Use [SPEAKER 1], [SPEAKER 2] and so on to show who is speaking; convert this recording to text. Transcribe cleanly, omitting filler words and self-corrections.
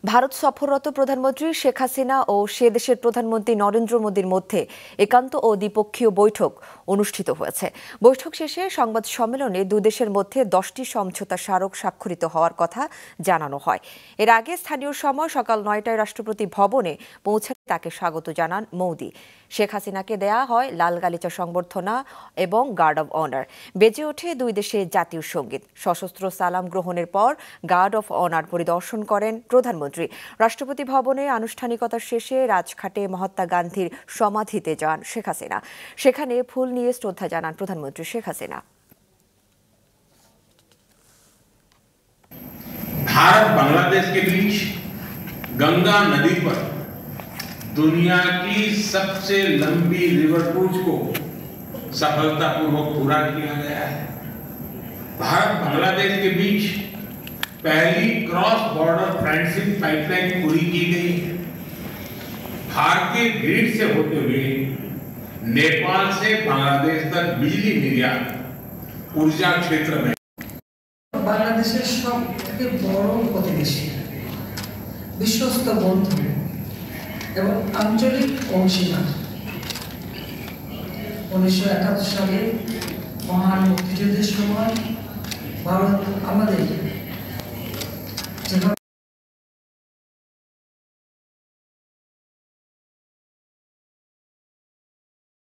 [SPEAKER 1] ভারত সফররত প্রধানমন্ত্রী শেখ হাসিনা ও সে দেশের প্রধানমন্ত্রী নরেন্দ্র মোদীর মধ্যে একান্ত ও দ্বিপক্ষীয় বৈঠক অনুষ্ঠিত হয়েছে। বৈঠক শেষে সংবাদ সম্মেলনে দুই দেশের মধ্যে 10টি সমঝোতা স্মারক স্বাক্ষরিত হওয়ার কথা জানানো হয়। এর আগে স্থানীয় সময় সকাল 9টায় রাষ্ট্রপতি ভবনে পৌঁছে তাকে স্বাগত জানান মোদি। শেখ হাসিনাকে দেয়া হয় লাল গালিচা সংবর্ধনা এবং গার্ড অব অনার। বেজে ওঠে দুই দেশের জাতীয় সঙ্গীত। সশস্ত্র সালাম গ্রহণের পর গার্ড অব অনার পরিদর্শন করেন প্রধানমন্ত্রী। রাষ্ট্রপতি ভবনে আনুষ্ঠানিকতা শেষে রাজঘাটে মহাত্মা গান্ধীর সমাধিতে যান শেখ হাসিনা। সেখানে ফুল নিয়ে শ্রদ্ধা জানান প্রধানমন্ত্রী শেখ হাসিনা।
[SPEAKER 2] भारत बांग्लादेश के बीच गंगा नदी पर दुनिया की सबसे लंबी रिवर क्रूज को सफलतापूर्वक पूरा किया गया है। भारत बांग्लादेश के बीच पहली क्रॉस बॉर्डर फ्रेंडशिप पाइपलाइन पूरी की गई है। भारतीय ग्रिड से होते हुए नेपाल से बांग्लादेश तक बिजली निर्यात ऊर्जा क्षेत्र में
[SPEAKER 3] বাংলাদেশের সবথেকে বড় প্রতিবেশী, বিশ্বস্ত বন্ধু এবং আঞ্চলিক অংশীদার। 1971 সালে মহান মুক্তিযুদ্ধের সময় ভারত আমাদের